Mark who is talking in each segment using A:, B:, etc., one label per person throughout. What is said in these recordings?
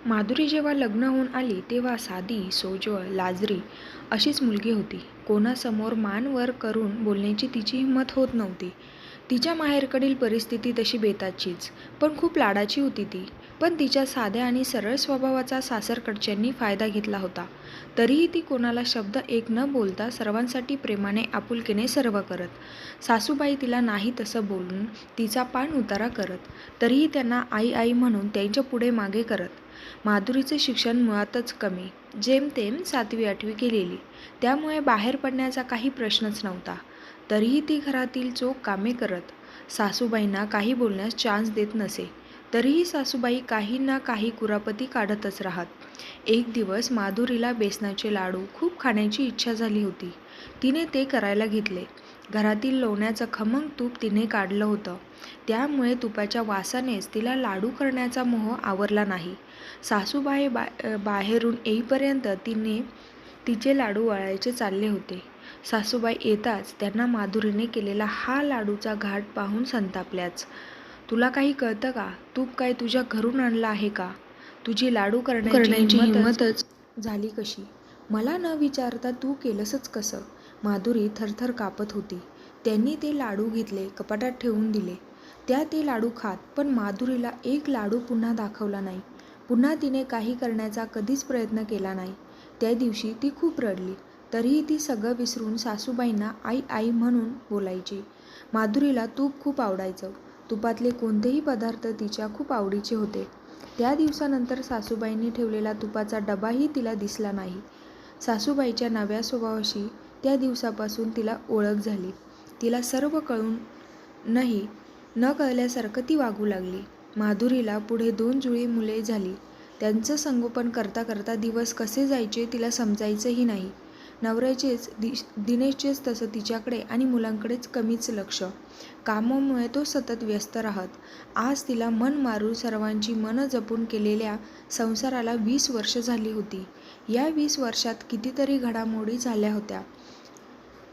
A: माधुरी जेव्हा लग्न होऊन आली तेव्हा साधी, सोज्वळ, लाजरी अशीच मुलगी होती. कोणासमोर मान वर करून बोलण्याची तिची हिंमत होत नव्हती. तिच्या माहेरकडील परिस्थिती तशी बेताचीच, पण खूप लाडाची होती ती. पण तिच्या साध्या आणि सरळ स्वभावाचा सासरकडच्यांनी फायदा घेतला होता. तरीही ती कोणाला शब्द एक न बोलता सर्वांसाठी प्रेमाने, आपुलकीने सर्व करत. सासूबाई तिला नाही तसं बोलून तिचा पाण उतारा करत, तरीही त्यांना आई आई म्हणून त्यांच्या पुढे मागे करत. माधुरीचे शिक्षण मुळातच कमी, जेमतेम 7वी-8वी केलेली, त्यामुळे बाहेर पडण्याचा काही प्रश्नच नव्हता. तरीही ती घरातील चोख कामे करत. सासूबाईंना काही बोलण्यास चान्स देत नसे. तरीही सासूबाई काही ना काही कुरापती काढतच राहत. एक दिवस माधुरीला बेसनाचे लाडू खूप खाण्याची इच्छा झाली होती. तिने ते करायला घेतले. घरातील लोण्याचं खमंग तूप तिने काढलं होतं, त्यामुळे तुपाच्या वासानेच तिला लाडू करण्याचा मोह आवरला नाही. सासूबाई बाहेरून येईपर्यंत तिचे लाडू वळायचे चालले होते. सासूबाई येताच त्यांना माधुरीने केलेला हा लाडूचा घाट पाहून संतापल्याच. "तुला काही कळतं का? तूप काय तुझ्या घरून आणलं आहे का? तुझी लाडू करण्याची हिंमतच झाली कशी? मला न विचारता तू केलंसच कसं?" माधुरी थरथर कापत होती. त्यांनी ते लाडू घेतले, कपाटात ठेवून दिले. त्या ते लाडू खात, पण माधुरीला एक लाडू पुन्हा दाखवला नाही. पुन्हा तिने काही करण्याचा कधीच प्रयत्न केला नाही. त्या दिवशी ती खूप रडली. तरीही ती सगळं विसरून सासूबाईंना आई आई म्हणून बोलायची. माधुरीला तूप खूप आवडायचं. तुपातले कोणतेही पदार्थ तिच्या खूप आवडीचे होते. त्या दिवसानंतर सासूबाईंनी ठेवलेला तुपाचा डबाही तिला दिसला नाही. सासूबाईच्या नव्या स्वभावाशी त्या दिवसापासून तिला ओळख झाली. तिला सर्व कळूनही न कळल्यासारखं ती वागू लागली. माधुरीला पुढे 2 जुळी मुले झाली. त्यांचं संगोपन करता करता दिवस कसे जायचे तिला समजायचंही नाही. नवऱ्याचेच दिनेशचेच तसं तिच्याकडे आणि मुलांकडेच कमीच लक्ष. कामामुळे तो सतत व्यस्त राहत. आज तिला मन मारून सर्वांची मनं जपून केलेल्या संसाराला 20 वर्ष झाली होती. या 20 वर्षात कितीतरी घडामोडी झाल्या होत्या.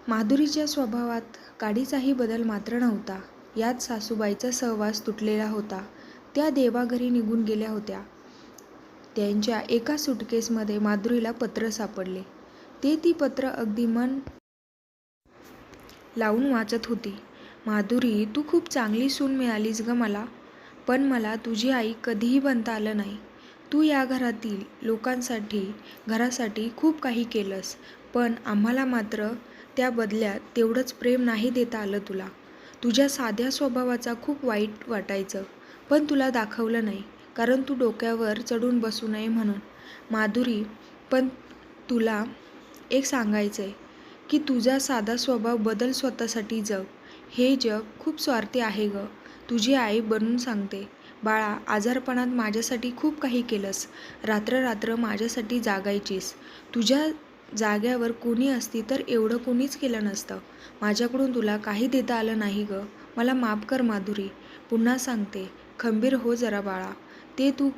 A: माधुरीच्या स्वभावात काडीचाही बदल मात्र नव्हता. यात सासूबाईचा सहवास तुटलेला होता. त्या देवाघरी निघून गेल्या होत्या. त्यांच्या एका सुटकेसमध्ये माधुरीला पत्र सापडले. ती पत्र अगदी मन लावून वाचत होती. "माधुरी, तू खूप चांगली सून मिळालीस गं मला. पण मला तुझी आई कधीही बनता आलं नाही. तू या घरातील लोकांसाठी, घरासाठी खूप काही केलंस, पण आम्हाला मात्र त्या बदल्यात तेवढंच प्रेम नाही देता आलं तुला. तुझ्या साध्या स्वभावाचा खूप वाईट वाटायचं, पण तुला दाखवलं नाही, कारण तू डोक्यावर चढून बसू नये म्हणून. माधुरी, पण तुला एक सांगायचंय की तुझा साधा स्वभाव बदल, स्वतःसाठी जग. हे जग खूप स्वार्थी आहे गं. तुझी आई बनून सांगते. बाळा, आजारपणात माझ्यासाठी खूप काही केलंस. रात्र माझ्यासाठी जागायचीस. तुझ्या जाग्यावर कोणी असती तर एवढं कोणीच केलं नसतं. माझ्याकडून तुला काही देता आलं नाही गं. मला माफ कर माधुरी. पुन्हा सांगते, खंबीर हो जरा बाळा. ते तू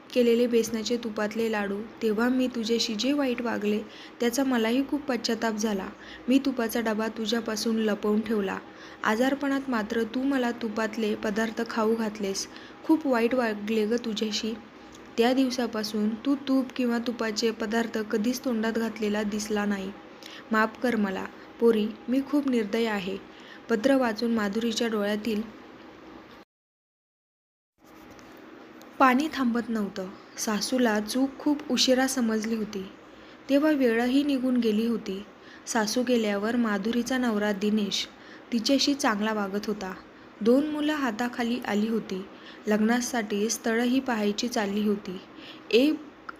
A: केलेले बेसनाचे तुपातले लाडू, तेव्हा मी तुझ्याशी जे वाईट वागले त्याचा मलाही खूप पश्चाताप झाला. मी तुपाचा डबा तुझ्यापासून लपवून ठेवला. आजारपणात मात्र तू मला तुपातले पदार्थ खाऊ घातलेस. खूप वाईट वागले गं तुझ्याशी. त्या दिवसापासून तू तूप किंवा तुपाचे पदार्थ कधीच तोंडात घातलेला दिसला नाही. माफ कर मला. पोरी, मी खूप निर्दय आहे." पत्र वाचून माधुरीच्या डोळ्यातील पाणी थांबत नव्हतं. सासूला चूक खूप उशिरा समजली होती. तेव्हा वेळही निघून गेली होती. सासू गेल्यावर माधुरीचा नवरा दिनेश तिच्याशी चांगला वागत होता. 2 मुलं हाताखाली आली होती. लग्नासाठी स्थळंही पाहायची चालली होती. एक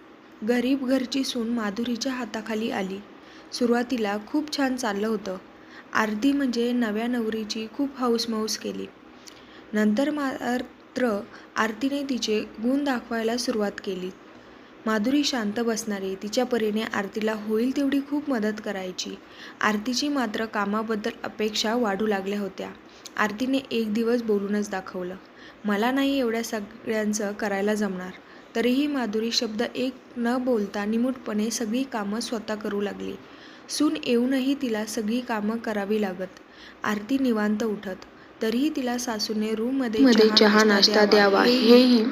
A: गरीब घरची सून माधुरीच्या हाताखाली आली. सुरुवातीला खूप छान चाललं होतं. आरती म्हणजे नव्या नवरीची खूप हौसमौस केली. नंतर मात्र आरतीने तिचे गुण दाखवायला सुरुवात केली. माधुरी शांत बसणारी, तिच्या परीने आरतीला होईल तेवढी खूप मदत करायची. आरतीची मात्र कामाबद्दल अपेक्षा वाढू लागल्या होत्या. आरतीने एक दिवस बोलूनच दाखवलं, "मला नाही एवढ्या सगळ्यांचं करायला जमणार." तरीही माधुरी शब्द एक न बोलता निमूटपणे सगळी कामं स्वतः करू लागली. सून येऊनही तिला सगळी कामं करावी लागत. आरती निवांत उठत. तरीही तिला सासूने रूममध्ये चहा नाश्ता द्यावा हेही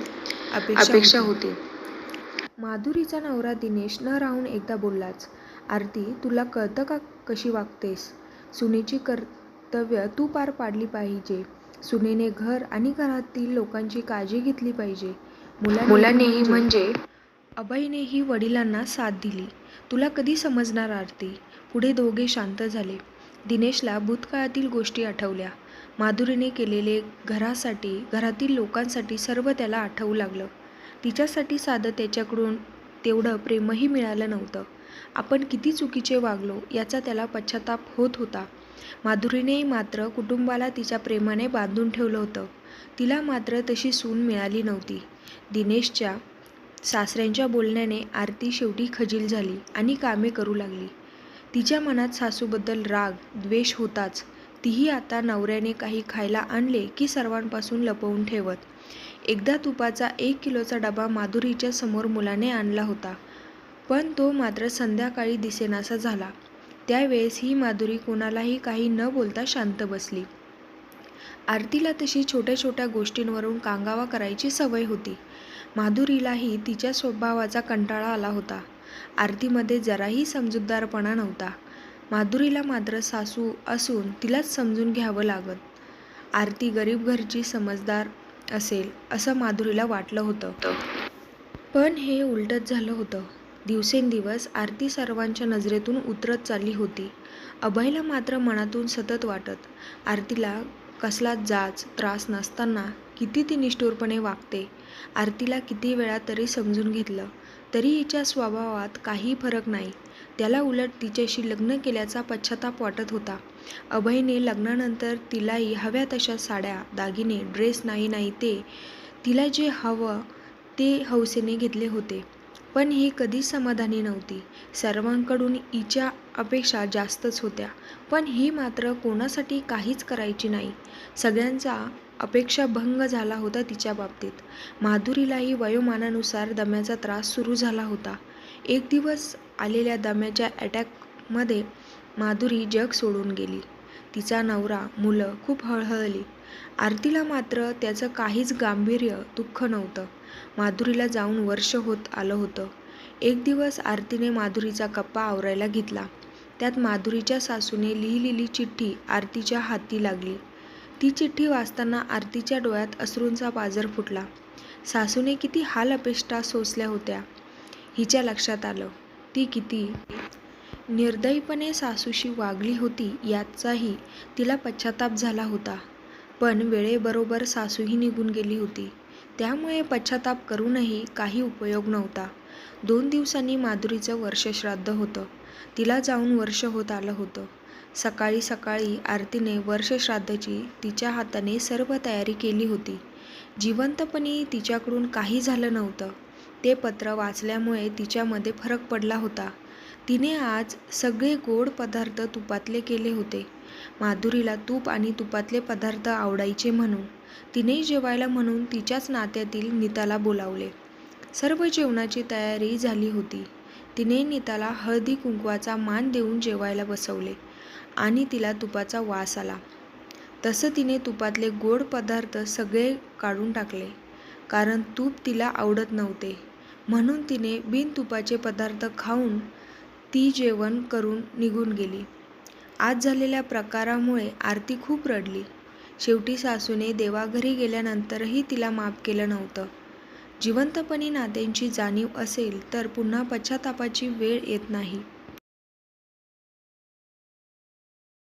A: अपेक्षा होती. माधुरीचा नवरा दिनेश न राहून एकदा बोललाच, "आरती, तुला कळतं का कशी वागतेस? सुनेची कर्तव्य तू पार पाडली पाहिजे. सुनेने घर आणि घरातील लोकांची काळजी घेतली पाहिजे. मुलानेही म्हणजे अभयनेही वडिलांना साथ दिली. तुला कधी समजणार आरती? पुढे दोघे शांत झाले. दिनेशला भूतकाळातील गोष्टी आठवल्या. माधुरीने केलेले घरासाठी, घरातील लोकांसाठी सर्व त्याला आठवू लागलं. तिच्यासाठी साधं त्याच्याकडून तेवढं प्रेमही मिळालं नव्हतं. आपण किती चुकीचे वागलो याचा त्याला पश्चाताप होत होता. माधुरीने मात्र कुटुंबाला तिच्या प्रेमाने बांधून ठेवलं होतं. तिला मात्र तशी सून मिळाली नव्हती. दिनेशच्या सासऱ्यांच्या बोलण्याने आरती शेवटी खजील झाली आणि कामे करू लागली. तिच्या मनात सासूबद्दल राग, द्वेष होताच. तीही आता नवऱ्याने काही खायला आणले की सर्वांपासून लपवून ठेवत. एकदा तुपाचा 1 किलोचा डबा माधुरीच्या समोर मुलाने आणला होता, पण तो मात्र संध्याकाळी दिसेनासा झाला. त्यावेळेस ही माधुरी कोणालाही काही न बोलता शांत बसली. आरतीला तशी छोट्या छोट्या गोष्टींवरून कांगावा करायची सवय होती. माधुरीलाही तिच्या स्वभावाचा कंटाळा आला होता. आरतीमध्ये जराही समजूतदारपणा नव्हता. माधुरीला मात्र सासू असून तिलाच समजून घ्यावं लागत. आरती गरीब घरची समजदार असेल असं माधुरीला वाटलं होतं. पण हे उलटच झालं होतं. दिवसेंदिवस आरती सर्वांच्या नजरेतून उतरत चालली होती. अभयला मात्र मनातून सतत वाटत, आरतीला कसलाच जाच, त्रास नसताना किती ती निष्ठुरपणे वागते. आरतीला किती वेळा तरी समजून घेतलं, तरी हिच्या स्वभावात काही फरक नाही. त्याला उलट तिच्याशी लग्न केल्याचा पश्चाताप वाटत होता. अभयने लग्नानंतर तिलाही हव्या तशा साड्या, दागिने, ड्रेस नाही ते तिला जे हवं ते हौसेने घेतले होते. पण ही कधीच समाधानी नव्हती. सर्वांकडून हिच्या अपेक्षा जास्तच होत्या, पण ही मात्र कोणासाठी काहीच करायची नाही. सगळ्यांचा अपेक्षाभंग झाला होता तिच्या बाबतीत. माधुरीलाही वयोमानानुसार दम्याचा त्रास सुरू झाला होता. एक दिवस आलेल्या दम्याच्या अटॅकमध्ये माधुरी जग सोडून गेली. तिचा नवरा, मुलं खूप हळहळली. आरतीला मात्र त्याचं काहीच गांभीर्य, दुःख नव्हतं. माधुरीला जाऊन वर्ष होत आलं होतं. एक दिवस आरतीने माधुरीचा कप्पा आवरायला घेतला. त्यात माधुरीच्या सासूने लिहिलेली चिठ्ठी आरतीच्या हाती लागली. ती चिठ्ठी वाचताना आरतीच्या डोळ्यात अश्रूंचा पाझर फुटला. सासूने किती हाल अपेष्टा सोसल्या होत्या हिच्या लक्षात आलं. ती किती निर्दयीपणे सासूशी वागली होती याचाही तिला पश्चाताप झाला होता. पण वेळेबरोबर सासूही निघून गेली होती. त्यामुळे पश्चाताप करूनही काही उपयोग नव्हता. 2 दिवसांनी माधुरीचं वर्षश्राद्ध होतं. तिला जाऊन वर्ष होत आलं होतं. सकाळी सकाळी आरतीने वर्षश्राद्धाची तिच्या हाताने सर्व तयारी केली होती. जिवंतपणी तिच्याकडून काही झालं नव्हतं. ते पत्र वाचल्यामुळे तिच्यामध्ये फरक पडला होता. तिने आज सगळे गोड पदार्थ तुपातले केले होते. माधुरीला तूप आणि तुपातले पदार्थ आवडायचे म्हणून तिने जेवायला म्हणून तिच्याच नात्यातील नीताला बोलावले. सर्व जेवणाची तयारी झाली होती. तिने नीताला हळदी कुंकवाचा मान देऊन जेवायला बसवले आणि तिला तुपाचा वास आला. तसं तिने तुपातले गोड पदार्थ सगळे काढून टाकले. कारण तूप तिला आवडत नव्हते. म्हणून तिने बिनतुपाचे पदार्थ खाऊन ती जेवण करून निघून गेली. आज झालेल्या प्रकारामुळे आरती खूप रडली. शेवटी सासूने देवाघरी गेल्यानंतरही तिला माफ केलं नव्हतं. जिवंतपणी नात्यांची जाणीव असेल तर पुन्हा पश्चातापाची वेळ येत नाही.